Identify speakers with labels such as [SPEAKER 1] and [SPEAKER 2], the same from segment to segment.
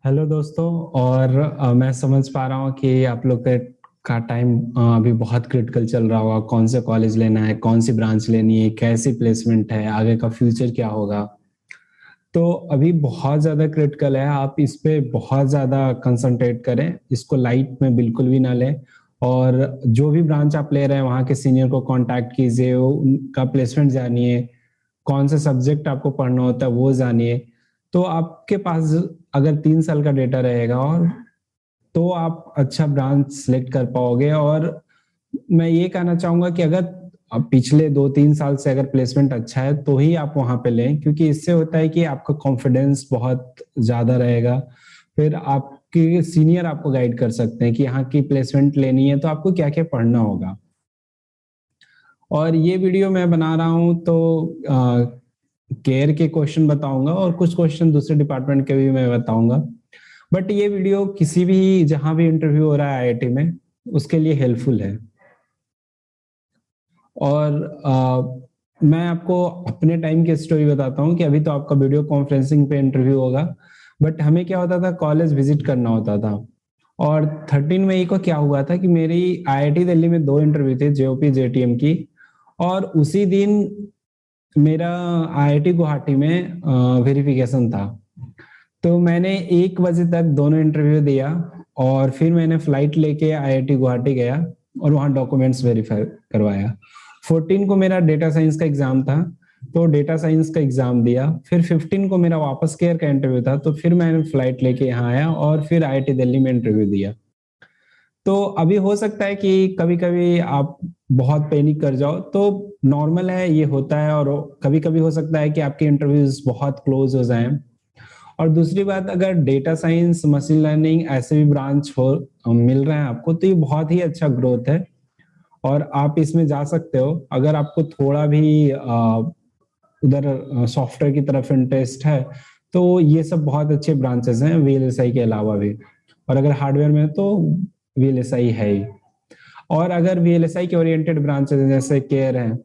[SPEAKER 1] Hello दोस्तों। और मैं समझ पा रहा हूँ कि आप लोग का टाइम अभी बहुत क्रिटिकल चल रहा होगा। कौन से कॉलेज लेना है, कौन सी ब्रांच लेनी है, कैसी प्लेसमेंट है, आगे का फ्यूचर क्या होगा। तो अभी बहुत ज़्यादा क्रिटिकल है, आप इस पे बहुत ज़्यादा कंसंट्रेट करें, इसको लाइट में बिल्कुल भी ना लें। और जो भी ब्रांच आप ले रहे हैं वहाँ के सीनियर को कांटेक्ट कीजिए, उनका प्लेसमेंट जानिए, कौन सा सब्जेक्ट आपको पढ़ना होता है वो जानिए। तो आपके पास अगर 3 साल का डेटा रहेगा और तो आप अच्छा ब्रांच सेलेक्ट कर पाओगे। और मैं ये कहना चाहूँगा कि अगर पिछले 2-3 साल से अगर प्लेसमेंट अच्छा है तो ही आप वहाँ पे लें, क्योंकि इससे होता है कि आपका कॉन्फिडेंस बहुत ज़्यादा रहेगा। फिर आपके सीनियर आपको गाइड कर सकते हैं कि यहाँ की प्लेसमेंट लेनी है तो आपको क्या-क्या पढ़ना होगा। और ये वीडियो मैं बना रहा हूँ तो केयर के क्वेश्चन बताऊँगा और कुछ क्वेश्चन दूसरे डिपार्टमेंट के भी मैं बताऊँगा। बट ये वीडियो किसी भी जहाँ भी इंटरव्यू हो रहा है आईआईटी में, उसके लिए हेल्पफुल है। और मैं आपको अपने टाइम की स्टोरी बताता हूँ कि अभी तो आपका वीडियो कॉन्फ्रेंसिंग पे इंटरव्यू होगा, बट हमें क्या होता था, कॉलेज विजिट करना होता था। और 13 मई को क्या हुआ था कि मेरी आईआईटी दिल्ली में 2 इंटरव्यू थे, जेओपी, जेटीएम की। और उसी दिन मेरा आईआईटी गुवाहाटी में वेरिफिकेशन था। तो मैंने 1 बजे तक दोनों इंटरव्यू दिया और फिर मैंने फ्लाइट लेके आईआईटी गुवाहाटी गया और वहाँ डॉक्यूमेंट्स वेरीफाई करवाया। 14 को मेरा डेटा साइंस का एग्ज़ाम था, तो डेटा साइंस का एग्ज़ाम दिया। फिर 15 को मेरा वापस केयर का इंटरव्यू था, तो फिर मैंने फ्लाइट लेके यहाँ आया और फिर आईआईटी दिल्ली में इंटरव्यू दिया। तो अभी हो सकता है कि कभी-कभी आप बहुत पैनिक कर जाओ, तो नॉर्मल है, ये होता है। और कभी-कभी हो सकता है कि आपके इंटरव्यूज़ बहुत क्लोज़ हो जाएँ। और दूसरी बात, अगर डेटा साइंस, मशीन लर्निंग ऐसे भी ब्रांच मिल रहे हैं आपको, तो ये बहुत ही अच्छा ग्रोथ है और आप इसमें जा सकते हो। अगर आपको थोड़ा भी उधर सॉफ्टवेयर की तरफ इंटरेस्ट है, तो ये सब बहुत अच्छे ब्रांचेज़ हैं वीएलएसआई के अलावा भी। और अगर हार्डवेयर में है तो वीएलएसआई है ही। और अगर वीएलएसआई के ओरिएंटेड ब्रांचेज़ हैं जैसे केयर है,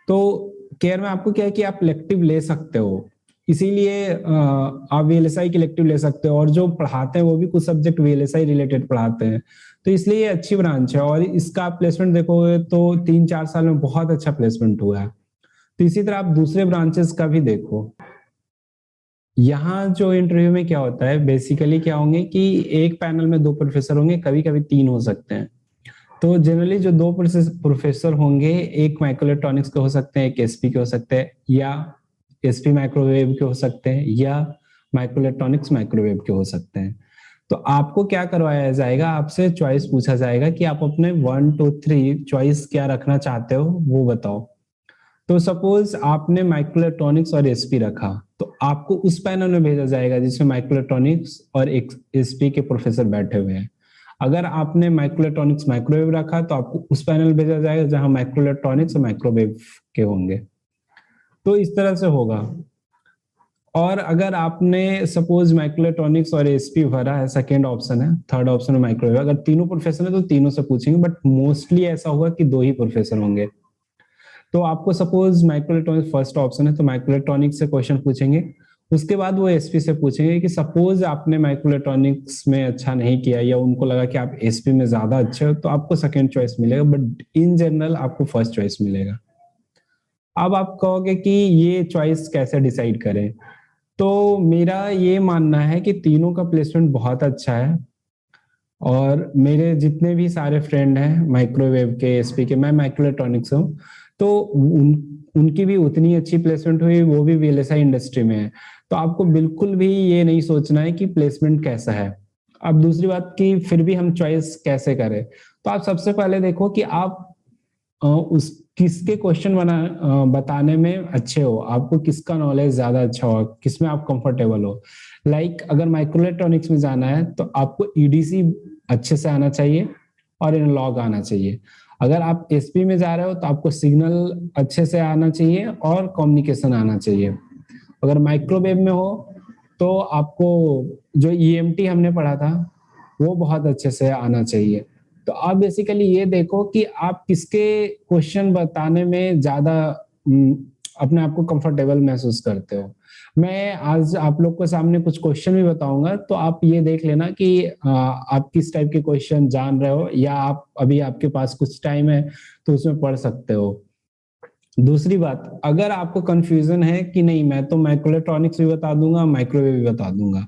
[SPEAKER 1] तो केयर में आपको क्या है कि आप इलेक्टिव ले सकते हो। इसीलिए आप वीएलएसआई की इलेक्टिव ले सकते हो और जो पढ़ाते हैं वो भी कुछ सब्जेक्ट वीएलएसआई रिलेटेड पढ़ाते हैं। तो इसलिए ये अच्छी ब्रांच है और इसका आप प्लेसमेंट देखोगे तो 3-4 साल में बहुत अच्छा प्लेसमेंट हुआ है। तो इसी तरह आप दूसरे ब्रांचेस का भी देखो। यहाँ जो इंटरव्यू में क्या होता है, बेसिकली क्या होंगे कि एक पैनल में 2 प्रोफेसर होंगे, कभी-कभी 3 हो सकते हैं। तो जनरली जो 2 प्रोफेसर होंगे, एक माइक्रो इलेक्ट्रॉनिक्स के हो सकते हैं, एक एसपी के हो सकते हैं, या एसपी माइक्रोवेव के हो सकते हैं, या माइक्रो इलेक्ट्रॉनिक्स माइक्रोवेव के हो सकते हैं। तो आपको क्या करवाया जाएगा, आपसे चॉइस पूछा जाएगा कि आप अपने 1, 2, 3 चॉइस क्या रखना चाहते हो, वो बताओ। तो सपोज आपने माइक्रो इलेक्ट्रॉनिक्स और एसपी रखा, तो आपको उस पैनल में भेजा जाएगा जिसमें माइक्रो इलेक्ट्रॉनिक्स और एक एसपी के प्रोफेसर बैठे हुए हैं। अगर आपने माइक्रो इलेक्ट्रॉनिक्स माइक्रोवेव रखा तो आपको उस पैनल भेजा जाएगा जहां माइक्रो इलेक्ट्रॉनिक्स और माइक्रोवेव के होंगे। तो इस तरह से होगा। और अगर आपने सपोज माइक्रो इलेक्ट्रॉनिक्स और एसपी भरा है, सेकेंड ऑप्शन है, थर्ड ऑप्शन है माइक्रोवेव, अगर तीनों प्रोफेसर है तो तीनों से पूछेंगे, बट मोस्टली ऐसा होगा कि 2 ही प्रोफेसर होंगे। तो आपको suppose micro electronics first option है तो माइक्रो इलेक्ट्रॉनिक्स से क्वेश्चन पूछेंगे। उसके बाद वो एसपी से पूछेंगे कि सपोज आपने माइक्रो इलेक्ट्रॉनिक्स में अच्छा नहीं किया या उनको लगा कि आप एसपी में ज्यादा अच्छे हो, तो आपको सेकंड चॉइस मिलेगा, बट इन जनरल आपको फर्स्ट चॉइस मिलेगा। अब आप कहोगे कि ये चॉइस कैसे डिसाइड करें, तो मेरा ये मानना है कि तीनों का प्लेसमेंट बहुत अच्छा है। और मेरे जितने भी सारे फ्रेंड हैं माइक्रोवेव के, एसपी के, मैं माइक्रो इलेक्ट्रॉनिक्स हूँ, तो उनकी भी उतनी अच्छी प्लेसमेंट हुई, वो भी वीएलएसआई इंडस्ट्री में है। तो आपको बिल्कुल भी ये नहीं सोचना है कि प्लेसमेंट कैसा है। अब दूसरी बात कि फिर भी हम चॉइस कैसे करें, तो आप सबसे पहले देखो कि आप उस किसके क्वेश्चन बताने में अच्छे हो, आपको किसका नॉलेज ज्यादा अच्छा हो, किसमें आप कंफर्टेबल हो। लाइक अगर माइक्रो इलेक्ट्रॉनिक्स में जाना है तो आपको ईडीसी अच्छे से आना चाहिए और एनालॉग आना चाहिए। अगर आप एसपी में जा रहे हो तो आपको सिग्नल अच्छे से आना चाहिए और कम्युनिकेशन आना चाहिए। अगर माइक्रोवेव में हो तो आपको जो ईएमटी हमने पढ़ा था वो बहुत अच्छे से आना चाहिए। तो आप बेसिकली ये देखो कि आप किसके क्वेश्चन बताने में ज्यादा अपने आप को कंफर्टेबल महसूस करते हो। मैं आज आप लोग के सामने कुछ क्वेश्चन भी बताऊंगा, तो आप ये देख लेना कि आप किस टाइप के क्वेश्चन जान रहे हो, या आप अभी आपके पास कुछ टाइम है तो उसमें पढ़ सकते हो। दूसरी बात, अगर आपको कंफ्यूजन है कि नहीं मैं तो माइक्रोइलेक्ट्रॉनिक्स भी बता दूंगा, माइक्रोवेव भी बता दूंगा,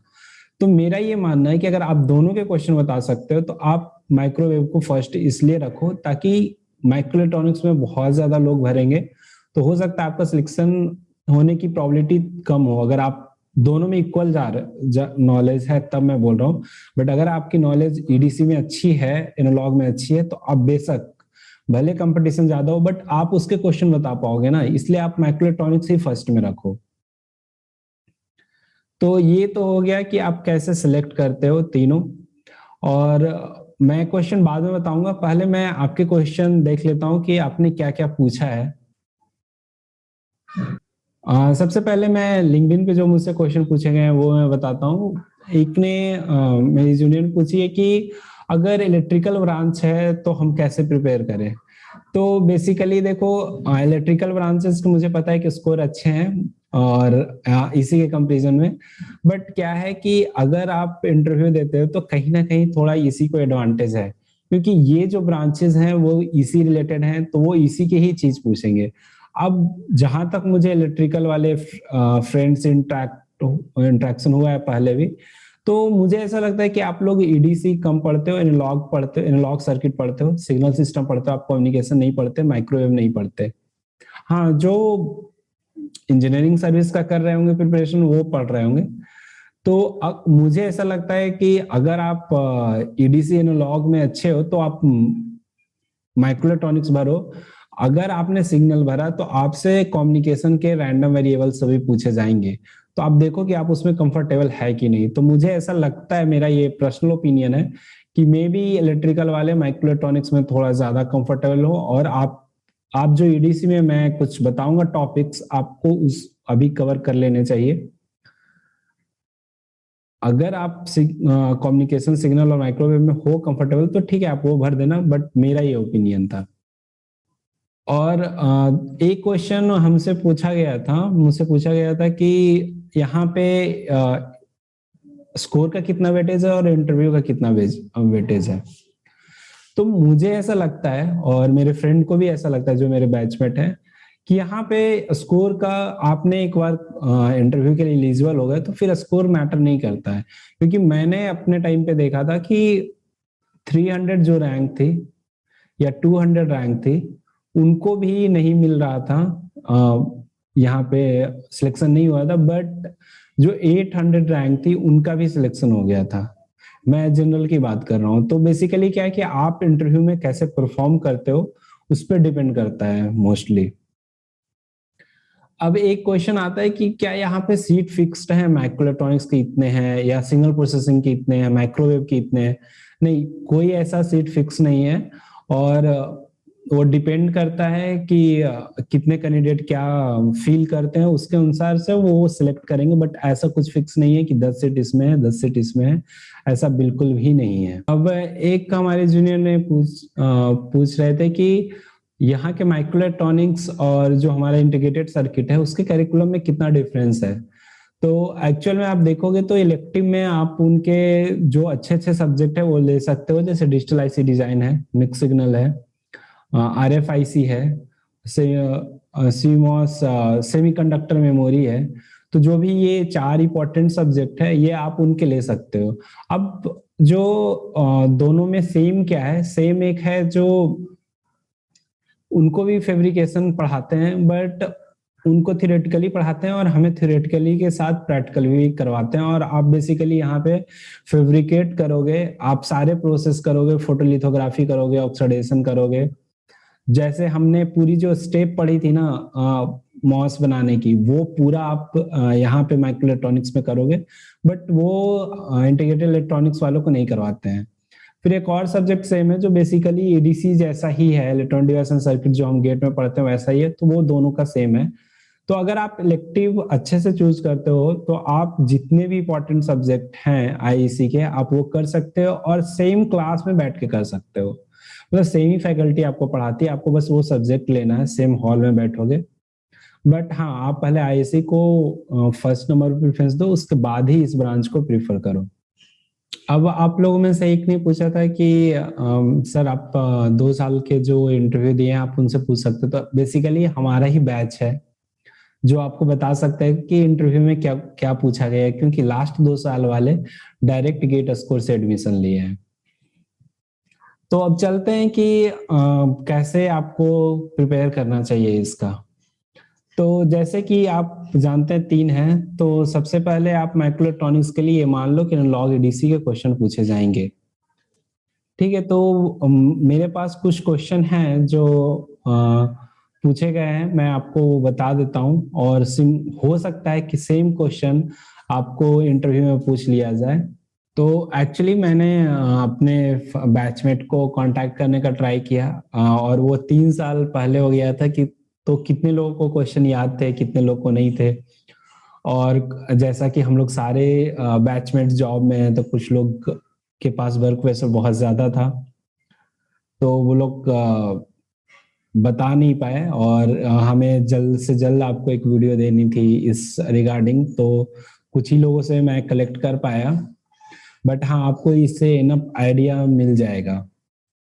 [SPEAKER 1] तो मेरा ये मानना है कि अगर आप दोनों के क्वेश्चन बता सकते हो तो आप माइक्रोवेव को फर्स्ट इसलिए रखो ताकि माइक्रोइलेक्ट्रॉनिक्स में बहुत ज्यादा लोग भरेंगे, तो हो सकता है आपका सिलेक्शन होने की प्रोबेबिलिटी कम हो। अगर आप दोनों में इक्वल जा रहे नॉलेज है तब मैं बोल रहा हूँ, बट अगर आपकी नॉलेज ईडीसी में अच्छी है, एनालॉग में अच्छी है, तो आप बेशक भले कंपटीशन ज्यादा हो बट आप उसके क्वेश्चन बता पाओगे ना, इसलिए आप माइक्रोइलेक्ट्रॉनिक्स ही फर्स्ट में रखो। तो ये तो हो गया कि आप कैसे सिलेक्ट करते हो तीनों, और मैं क्वेश्चन बाद में बताऊंगा, पहले मैं आपके क्वेश्चन देख लेता हूं कि आपने क्या क्या पूछा है। सबसे पहले मैं लिंक्डइन पे जो मुझसे क्वेश्चन पूछे गए हैं वो मैं बताता हूँ। एक ने मेरी जूनियर ने पूछी है कि अगर इलेक्ट्रिकल ब्रांच है तो हम कैसे प्रिपेयर करें। तो बेसिकली देखो, इलेक्ट्रिकल ब्रांचेस के मुझे पता है कि स्कोर अच्छे हैं और इसी के कंपैरिजन में, बट क्या है कि अगर आप इंटरव्यू देते हो तो कहीं ना कहीं थोड़ा इसी को एडवांटेज है, क्योंकि ये जो ब्रांचेस हैं वो इसी रिलेटेड हैं, तो वो इसी के ही चीज पूछेंगे। अब जहां तक मुझे इलेक्ट्रिकल वाले फ्रेंड्स इंट्रैक्शन हुआ है पहले भी, तो मुझे ऐसा लगता है कि आप लोग ईडीसी कम पढ़ते हो, एनालॉग पढ़ते हो, एनालॉग सर्किट पढ़ते हो, सिग्नल सिस्टम पढ़ते हो, आप कम्युनिकेशन नहीं पढ़ते, माइक्रोवेव नहीं पढ़ते। हाँ, जो इंजीनियरिंग सर्विस का कर रहे होंगे प्रिपरेशन वो पढ़ रहे होंगे। तो अब मुझे ऐसा लगता है कि अगर आप ईडीसी एनालॉग में अच्छे हो तो आप माइक्रोइलेक्ट्रॉनिक्स भरो। अगर आपने सिग्नल भरा तो आपसे कम्युनिकेशन के रैंडम वेरिएबल सभी पूछे जाएंगे, तो आप देखो कि आप उसमें कंफर्टेबल है कि नहीं। तो मुझे ऐसा लगता है, मेरा ये पर्सनल ओपिनियन है कि मे बी इलेक्ट्रिकल वाले माइक्रोइलेक्ट्रॉनिक्स में थोड़ा ज्यादा कंफर्टेबल हो, और आप जो ईडीसी में मैं कुछ बताऊंगा टॉपिक्स आपको उस अभी कवर कर लेने चाहिए। अगर आप कम्युनिकेशन सिग्नल और माइक्रोवेव में हो कंफर्टेबल तो ठीक है, आप वो भर देना, बट मेरा ये ओपिनियन था। और एक क्वेश्चन हमसे पूछा गया था, मुझसे पूछा गया था कि यहाँ पे स्कोर का कितना वेटेज है और इंटरव्यू का कितना वेटेज है। तो मुझे ऐसा लगता है और मेरे फ्रेंड को भी ऐसा लगता है जो मेरे बैचमेट है, कि यहाँ पे स्कोर का, आपने एक बार इंटरव्यू के लिए एलिजिबल हो गए तो फिर स्कोर मैटर नहीं करता है। क्योंकि मैंने अपने टाइम पे देखा था कि 300 जो रैंक थी या 200 रैंक थी, उनको भी नहीं मिल रहा था, यहाँ पे सिलेक्शन नहीं हुआ था, बट जो 800 रैंक थी उनका भी सिलेक्शन हो गया था। मैं जनरल की बात कर रहा हूँ। तो बेसिकली क्या है कि आप इंटरव्यू में कैसे परफॉर्म करते हो उस पर डिपेंड करता है मोस्टली। अब एक क्वेश्चन आता है कि क्या यहाँ पे सीट फिक्स्ड है, माइक्रोइलेक्ट्रॉनिक्स के इतने हैं या सिग्नल प्रोसेसिंग के इतने हैं, माइक्रोवेव के इतने हैं। नहीं, कोई ऐसा सीट फिक्स नहीं है, और वो डिपेंड करता है कि कितने कैंडिडेट क्या फील करते हैं, उसके अनुसार से वो सिलेक्ट करेंगे। बट ऐसा कुछ फिक्स नहीं है कि 10 सीट इसमें है, 10 सीट इसमें है, ऐसा बिल्कुल भी नहीं है। अब एक हमारे जूनियर ने पूछ रहे थे कि यहाँ के माइक्रोइलेक्ट्रॉनिक्स और जो हमारा इंटीग्रेटेड सर्किट है उसके करिकुलम में कितना डिफरेंस है। तो एक्चुअल में आप देखोगे तो इलेक्टिव में आप उनके जो अच्छे अच्छे सब्जेक्ट है वो ले सकते हो, जैसे डिजिटल आईसी डिजाइन है, मिक्स सिग्नल है, आरएफआईसी है, सीमॉस सेमीकंडक्टर मेमोरी है। तो जो भी ये 4 इंपॉर्टेंट सब्जेक्ट है ये आप उनके ले सकते हो। अब जो दोनों में सेम क्या है, सेम एक है जो उनको भी फैब्रिकेशन पढ़ाते हैं, बट उनको थियोरेटिकली पढ़ाते हैं और हमें थियोरेटिकली के साथ प्रैक्टिकल भी करवाते हैं। और आप बेसिकली यहाँ पे फैब्रिकेट करोगे, आप सारे प्रोसेस करोगे, फोटोलिथोग्राफी करोगे, ऑक्सीडेशन करोगे। जैसे हमने पूरी जो स्टेप पढ़ी थी ना मॉस बनाने की, वो पूरा आप यहाँ पे माइक्रोइलेक्ट्रॉनिक्स में करोगे, बट वो इंटीग्रेटेड इलेक्ट्रॉनिक्स वालों को नहीं करवाते हैं। फिर एक और सब्जेक्ट सेम है जो बेसिकली एडीसी जैसा ही है, इलेक्ट्रॉनिक डिवाइस एंड सर्किट जो हम गेट में पढ़ते हैं वैसा ही है, तो वो दोनों का सेम है। तो अगर आप इलेक्टिव अच्छे से चूज करते हो तो आप जितने भी इंपॉर्टेंट सब्जेक्ट हैं आईईसी के आप वो कर सकते हो, और सेम क्लास में बैठ के कर सकते हो। मतलब सेम ही फैकल्टी आपको पढ़ाती है, आपको बस वो सब्जेक्ट लेना है, सेम हॉल में बैठोगे बट हाँ, आप पहले आईएससी को फर्स्ट नंबर पे प्रेफरेंस दो, उसके बाद ही इस ब्रांच को प्रेफर करो। अब आप लोगों में से एक ने पूछा था कि सर आप 2 साल के जो इंटरव्यू दिए हैं आप उनसे पूछ सकते हो, तो बेसिकली हमारा ही बैच है जो आपको बता सकता है कि इंटरव्यू में क्या क्या पूछा गया है, क्योंकि लास्ट 2 साल वाले डायरेक्ट गेट स्कोर से एडमिशन लिए हैं। तो अब चलते हैं कि कैसे आपको प्रिपेयर करना चाहिए इसका। तो जैसे कि आप जानते हैं 3 हैं, तो सबसे पहले आप माइक्रोइलेक्ट्रॉनिक्स के लिए ये मान लो कि एनालॉग एडीसी के क्वेश्चन पूछे जाएंगे। ठीक है, तो मेरे पास कुछ क्वेश्चन हैं जो पूछे गए हैं, मैं आपको बता देता हूँ, और हो सकता है कि सेम क्वेश्चन आपको इंटरव्यू में पूछ लिया जाए। तो एक्चुअली मैंने अपने बैचमेट को कांटेक्ट करने का ट्राई किया, और वो 3 साल पहले हो गया था कि तो कितने लोगों को क्वेश्चन याद थे, कितने लोगों को नहीं थे। और जैसा कि हम लोग सारे बैचमेट जॉब में हैं, तो कुछ लोग के पास वर्क प्रेशर बहुत ज्यादा था, तो वो लोग बता नहीं पाए, और हमें जल्द से जल्द आपको एक वीडियो देनी थी इस रिगार्डिंग, तो कुछ ही लोगों से मैं कलेक्ट कर पाया। बट हाँ, आपको इससे इनफ आइडिया मिल जाएगा।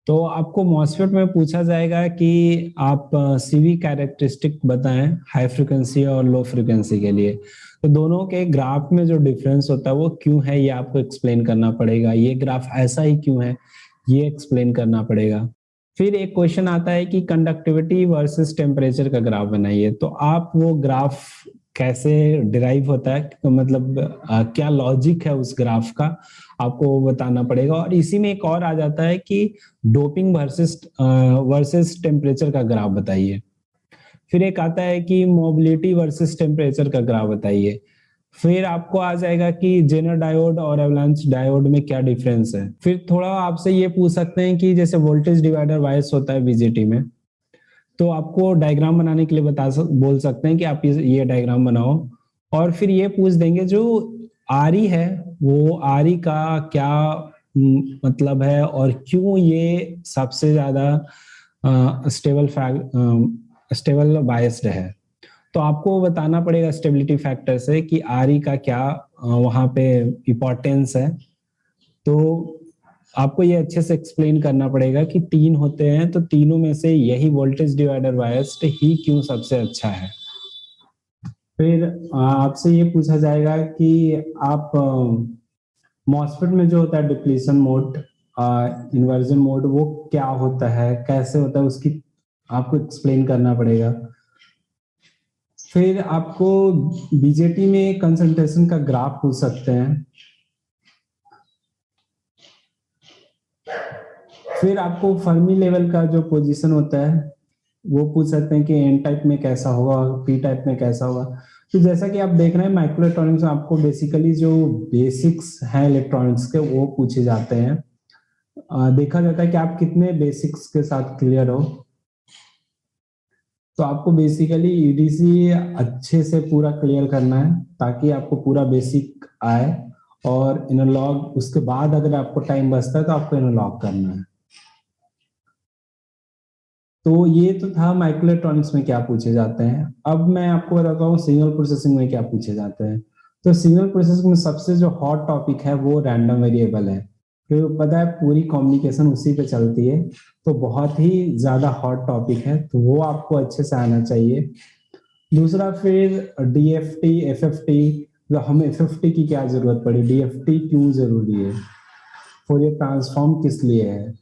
[SPEAKER 1] तो आपको मॉसफेट में पूछा जाएगा कि आप सीवी कैरेक्टरिस्टिक बताएं हाई फ्रिक्वेंसी और लो फ्रिक्वेंसी के लिए। तो दोनों के ग्राफ में जो डिफरेंस होता है वो क्यों है, ये आपको एक्सप्लेन करना पड़ेगा। ये ग्राफ ऐसा ही क्यों है, ये एक्सप्लेन करना पड़ेगा। फिर एक क्वेश्चन आता है कि कंडक्टिविटी वर्सेस टेम्परेचर का ग्राफ बनाइए। तो आप वो ग्राफ कैसे डिराइव होता है, तो मतलब क्या लॉजिक है उस ग्राफ का, आपको वो बताना पड़ेगा। और इसी में एक और आ जाता है कि डोपिंग वर्सेस टेम्परेचर का ग्राफ बताइए। फिर एक आता है कि मोबिलिटी वर्सेस टेम्परेचर का ग्राफ बताइए। फिर आपको आ जाएगा कि जेनर डायोड और एवलांच डायोड में क्या डिफरेंस है। फिर थोड़ा आपसे ये पूछ सकते हैं कि जैसे वोल्टेज डिवाइडर वाइस होता है बीजेटी में, तो आपको डायग्राम बनाने के लिए बोल सकते हैं कि आप ये डायग्राम बनाओ। और फिर ये पूछ देंगे जो आरी है, वो आरी का क्या मतलब है, और क्यों ये सबसे ज्यादा स्टेबल बायस्ड है। तो आपको बताना पड़ेगा स्टेबिलिटी फैक्टर से कि आरी का क्या वहां पे इम्पोर्टेंस है। तो आपको ये अच्छे से एक्सप्लेन करना पड़ेगा कि 3 होते हैं, तो तीनों में से यही वोल्टेज डिवाइडर बायस्ड ही क्यों सबसे अच्छा है। फिर आपसे ये पूछा जाएगा कि आप मॉसफेट में जो होता है डिप्लीशन मोड, इन्वर्जन मोड, वो क्या होता है, कैसे होता है, उसकी आपको एक्सप्लेन करना पड़ेगा। फिर आपको बीजेटी में कंसंट्रेशन का ग्राफ पूछ सकते हैं। फिर आपको फर्मी लेवल का जो पोजीशन होता है वो पूछ सकते हैं कि एन टाइप में कैसा होगा, पी टाइप में कैसा होगा। तो जैसा कि आप देख रहे हैं माइक्रो इलेक्ट्रॉनिक्स में आपको बेसिकली जो बेसिक्स हैं इलेक्ट्रॉनिक्स के वो पूछे जाते हैं। देखा जाता है कि आप कितने बेसिक्स के साथ क्लियर हो। तो आपको बेसिकली ईडीसी अच्छे से पूरा क्लियर करना है ताकि आपको पूरा बेसिक आए, और एनालॉग उसके बाद अगर आपको टाइम बचता है तो आपको एनालॉग करना है। तो ये तो था माइक्रो इलेक्ट्रॉनिक्स में क्या पूछे जाते हैं। अब मैं आपको बताता हूँ सिग्नल प्रोसेसिंग में क्या पूछे जाते हैं। तो सिग्नल प्रोसेसिंग में सबसे जो हॉट टॉपिक है वो रैंडम वेरिएबल है, क्योंकि पता है पूरी कम्युनिकेशन उसी पे चलती है, तो बहुत ही ज्यादा हॉट टॉपिक है, तो वो आपको अच्छे से आना चाहिए। दूसरा फिर डीएफटी एफएफटी, हमें एफएफटी की क्या जरूरत पड़ी, डीएफटी क्यों जरूरी है, फोरियर ट्रांसफॉर्म किस लिए है।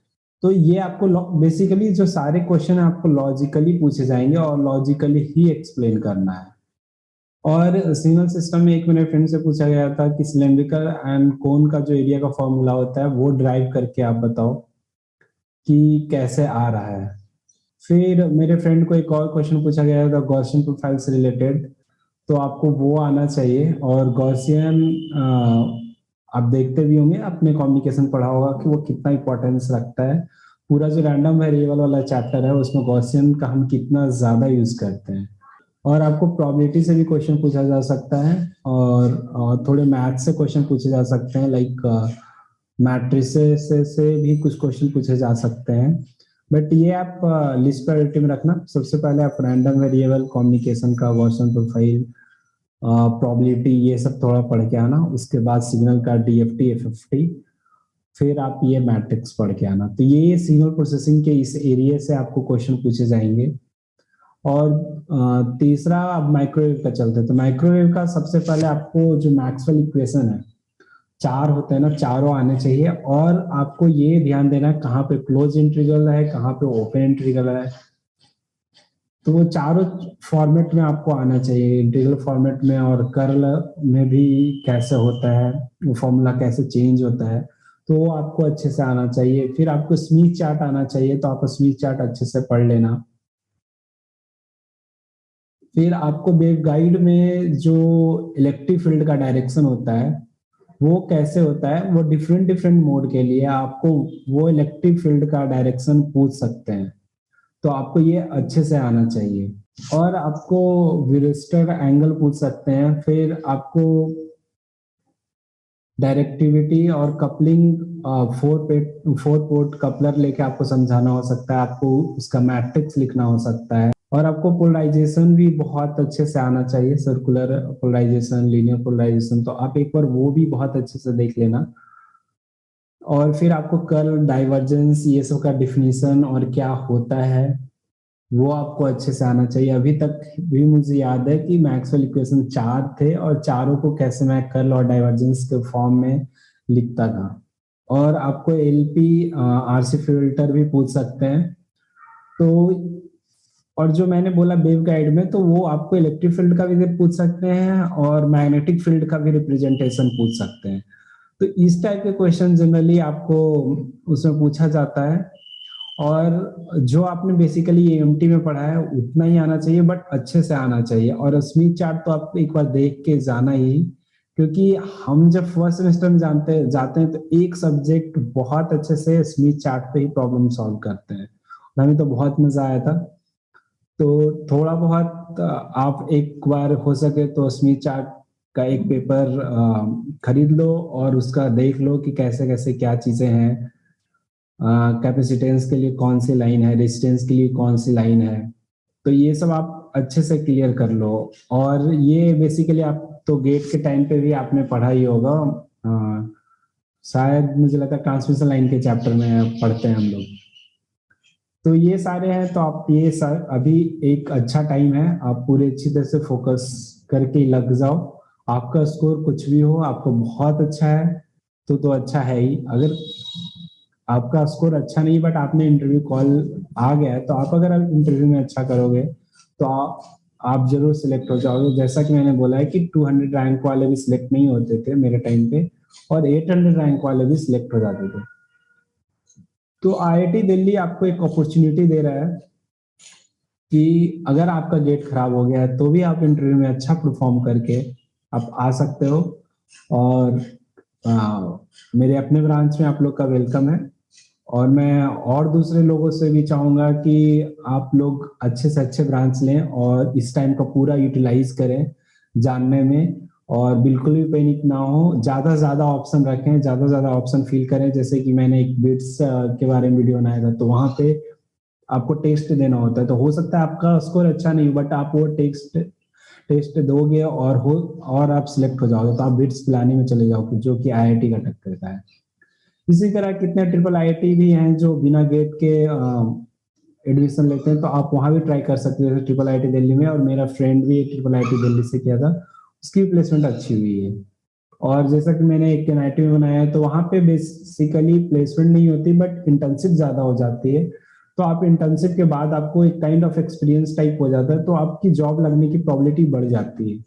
[SPEAKER 1] तो ये आपको बेसिकली जो सारे क्वेश्चन है आपको लॉजिकली पूछे जाएंगे और लॉजिकली ही एक्सप्लेन करना है। और सिग्नल सिस्टम में एक मेरे फ्रेंड से पूछा गया था कि सिलेंड्रिकल एंड कोन का जो एरिया का फॉर्मूला होता है वो ड्राइव करके आप बताओ कि कैसे आ रहा है। फिर मेरे फ्रेंड को एक और क्वेश्चन पूछा गया था गॉसियन प्रोफाइल से रिलेटेड, तो आपको वो आना चाहिए। और गॉसियन आप देखते भी होंगे, अपने कम्युनिकेशन पढ़ा होगा कि वो कितना इंपॉर्टेंस रखता है। पूरा जो रैंडम वेरिएबल वाला चैप्टर है उसमें गॉसियन का हम कितना ज्यादा यूज करते हैं। और आपको प्रोबेबिलिटी से भी क्वेश्चन पूछा जा सकता है, और थोड़े मैथ से क्वेश्चन पूछे जा सकते हैं, लाइक मैट्रिसेस से भी कुछ क्वेश्चन पूछे जा सकते हैं। बट ये आप लिस्ट प्रायोरिटी में रखना। सबसे पहले आप रैंडम वेरिएबल, कम्युनिकेशन का वर्जन प्रोफाइल, प्रोबेबिलिटी, ये सब थोड़ा पढ़ के आना। उसके बाद सिग्नल का डीएफटी, एफएफटी, फिर आप ये मैट्रिक्स पढ़ के आना। तो ये सिग्नल प्रोसेसिंग के इस एरिया से आपको क्वेश्चन पूछे जाएंगे। और तीसरा अब माइक्रोवेव का चलते हैं। तो माइक्रोवेव का सबसे पहले आपको जो मैक्सवेल इक्वेशन है, चार होते हैं ना, चारों आने चाहिए। और आपको ये ध्यान देना है कहाँ पे क्लोज इंटीग्रल है, कहाँ पे ओपन इंटीग्रल है। तो वो चारों फॉर्मेट में आपको आना चाहिए, इंटीग्रल फॉर्मेट में, और कर्ल में भी कैसे होता है, वो फॉर्मूला कैसे चेंज होता है, तो वो आपको अच्छे से आना चाहिए। फिर आपको स्मिथ चार्ट आना चाहिए, तो आप स्मिथ चार्ट अच्छे से पढ़ लेना। फिर आपको वेव गाइड में जो इलेक्ट्रिक फील्ड का डायरेक्शन होता है वो कैसे होता है, वो डिफरेंट डिफरेंट मोड के लिए आपको वो इलेक्ट्रिक फील्ड का डायरेक्शन पूछ सकते हैं। तो आपको ये अच्छे से आना चाहिए। और आपको विरिस्टर एंगल पूछ सकते हैं। फिर आपको डायरेक्टिविटी और कपलिंग, फोर पोर्ट कपलर लेके आपको समझाना हो सकता है। आपको उसका मैट्रिक्स लिखना हो सकता है। और आपको पोलराइजेशन भी बहुत अच्छे से आना चाहिए, सर्कुलर पोलराइजेशन, लीनियर पोलराइजेशन। तो आप एक बार वो भी बहुत अच्छे से देख लेना। और फिर आपको कर्ल, डाइवर्जेंस, ये सब का डिफिनीशन और क्या होता है वो आपको अच्छे से आना चाहिए। अभी तक भी मुझे याद है कि मैक्सवेल इक्वेशन चार थे, और चारों को कैसे मैं कर्ल और डाइवर्जेंस के फॉर्म में लिखता था। और आपको एलपी, आरसी फिल्टर भी पूछ सकते हैं। तो और जो मैंने बोला वेव गाइड में, तो वो आपको इलेक्ट्रिक फील्ड का भी पूछ सकते हैं और मैग्नेटिक फील्ड का भी रिप्रेजेंटेशन पूछ सकते हैं। तो इस टाइप के क्वेश्चन जनरली आपको उसमें पूछा जाता है। और जो आपने बेसिकली एएमटी में पढ़ा है उतना ही आना चाहिए, बट अच्छे से आना चाहिए। और स्मिथ चार्ट तो आप एक बार देख के जाना ही, क्योंकि हम जब फर्स्ट सेमेस्टर में जानते जाते हैं तो एक सब्जेक्ट बहुत अच्छे से स्मिथ चार्ट पे ही प्रॉब्लम सॉल्व करते हैं। हमें तो बहुत मजा आया था। तो थोड़ा बहुत आप एक बार हो सके तो स्मिथ चार्ट का एक पेपर खरीद लो और उसका देख लो कि कैसे कैसे क्या चीजें हैं। कैपेसिटेंस के लिए कौन सी लाइन है, रेजिस्टेंस के लिए कौन सी लाइन है, तो ये सब आप अच्छे से क्लियर कर लो। और ये बेसिकली आप तो गेट के टाइम पे भी आपने पढ़ा ही होगा। अ, शायद मुझे लगता है ट्रांसमिशन लाइन के चैप्टर में पढ़ते हैं हम लोग। तो ये सारे हैं। तो आप ये अभी एक अच्छा टाइम है, आप पूरे अच्छी तरह से फोकस करके लग जाओ। आपका स्कोर कुछ भी हो, आपको बहुत अच्छा है तो अच्छा है ही। अगर आपका स्कोर अच्छा नहीं बट आपने इंटरव्यू कॉल आ गया है, तो आप अगर इंटरव्यू में अच्छा करोगे तो आप जरूर सिलेक्ट हो जाओगे। जैसा कि मैंने बोला है कि 200 रैंक वाले भी सिलेक्ट नहीं होते थे मेरे टाइम पे, और 800 रैंक वाले भी सिलेक्ट हो जाते थे। तो आईआईटी दिल्ली आपको एक अपॉर्चुनिटी दे रहा है कि अगर आपका गेट खराब हो गया है तो भी आप इंटरव्यू में अच्छा परफॉर्म करके आप आ सकते हो। और मेरे अपने ब्रांच में आप लोग का वेलकम है। और मैं और दूसरे लोगों से भी चाहूंगा कि आप लोग अच्छे से अच्छे ब्रांच लें और इस टाइम का पूरा यूटिलाइज करें जानने में। और बिल्कुल भी पैनिक ना हो, ज्यादा से ज्यादा ऑप्शन रखें, ज्यादा से ज्यादा ऑप्शन फिल करें। जैसे कि मैंने एक बिट्स के बारे में वीडियो बनाया था, तो वहां पे आपको टेस्ट देना होता है। तो हो सकता है आपका स्कोर अच्छा नहीं, बट आप वो टेस्ट टेस्ट दोगे और आप सिलेक्ट हो जाओगे, तो आप बिट्स पिलानी में चले जाओगे, जो कि आईआईटी का टक्कर का है। इसी तरह कितने ट्रिपल आईआईटी भी हैं जो बिना गेट के एडमिशन लेते हैं, तो आप वहां भी ट्राई कर सकते हो, ट्रिपल आईआईटी दिल्ली में। और मेरा फ्रेंड भी ट्रिपल आईआईटी दिल्ली से किया था, उसकी प्लेसमेंट अच्छी हुई है। और जैसा कि मैंने एक एनआईटी में बनाया है, तो वहां पे बेसिकली प्लेसमेंट नहीं होती बट इंटर्नशिप ज्यादा हो जाती है। तो आप इंटर्नशिप के बाद आपको एक काइंड ऑफ एक्सपीरियंस टाइप हो जाता है, तो आपकी जॉब लगने की प्रोबेबिलिटी बढ़ जाती है।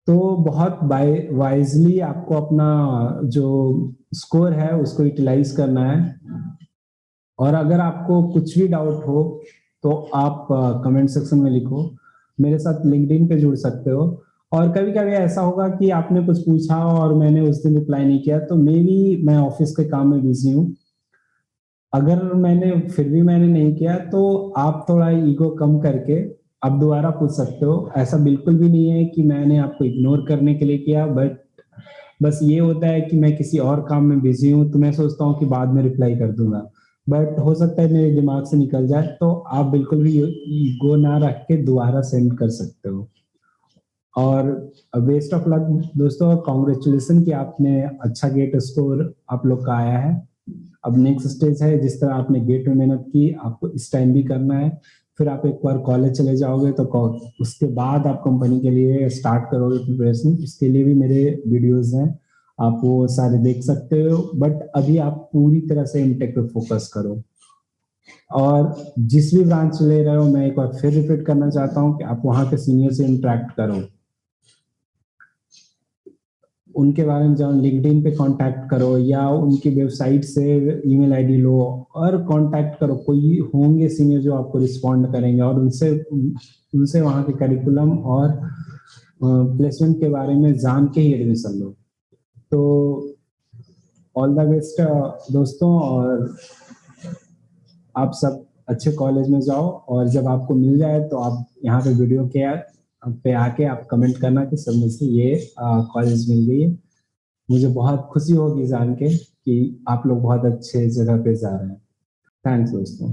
[SPEAKER 1] तो बहुत वाइजली आपको अपना जो स्कोर है उसको यूटिलाइज करना है। और अगर आपको कुछ भी डाउट हो तो आप कमेंट सेक्शन में लिखो, मेरे साथ लिंक्डइन पे जुड़ सकते हो। और कभी कभी ऐसा होगा कि आपने कुछ पूछा और मैंने उस दिन रिप्लाई नहीं किया, तो मे बी मैं ऑफिस के काम में बिजी हूँ। अगर मैंने नहीं किया तो आप थोड़ा ईगो कम करके आप दोबारा पूछ सकते हो। ऐसा बिल्कुल भी नहीं है कि मैंने आपको इग्नोर करने के लिए किया, बट बस ये होता है कि मैं किसी और काम में बिजी हूँ, तो मैं सोचता हूँ कि बाद में रिप्लाई कर दूंगा। बट हो सकता है मेरे दिमाग से निकल जाए, तो आप बिल्कुल भी ईगो ना रख के दोबारा सेंड कर सकते हो। और बेस्ट ऑफ लक दोस्तों, कॉन्ग्रेचुलेसन कि आपने अच्छा गेट स्कोर आप लोग का आया है। अब नेक्स्ट स्टेज है, जिस तरह आपने गेट में मेहनत की आपको इस टाइम भी करना है। फिर आप एक बार कॉलेज चले जाओगे तो उसके बाद आप कंपनी के लिए स्टार्ट करोगे प्रिपरेशन। इसके लिए भी मेरे वीडियोस हैं, आप वो सारे देख सकते हो। बट अभी आप पूरी तरह से इनटेक पे फोकस करो। और जिस भी ब्रांच ले रहे हो, मैं एक बार फिर रिपीट करना चाहता हूँ कि आप वहाँ के सीनियर से इंटरेक्ट करो, उनके बारे में जाओ, लिंक्डइन पे कांटेक्ट करो या उनकी वेबसाइट से ईमेल आईडी लो और कांटेक्ट करो। कोई होंगे सीनियर जो आपको रिस्पॉन्ड करेंगे, और उनसे उनसे वहाँ के करिकुलम और प्लेसमेंट के बारे में जान के ही एडमिशन लो। तो ऑल द बेस्ट दोस्तों, और आप सब अच्छे कॉलेज में जाओ। और जब आपको मिल जाए तो आप यहाँ पे वीडियो के पे आके आप कमेंट करना कि सर मुझे ये कॉलेज मिल गई है। मुझे बहुत खुशी होगी जान के कि आप लोग बहुत अच्छे जगह पे जा रहे हैं। थैंक्स दोस्तों।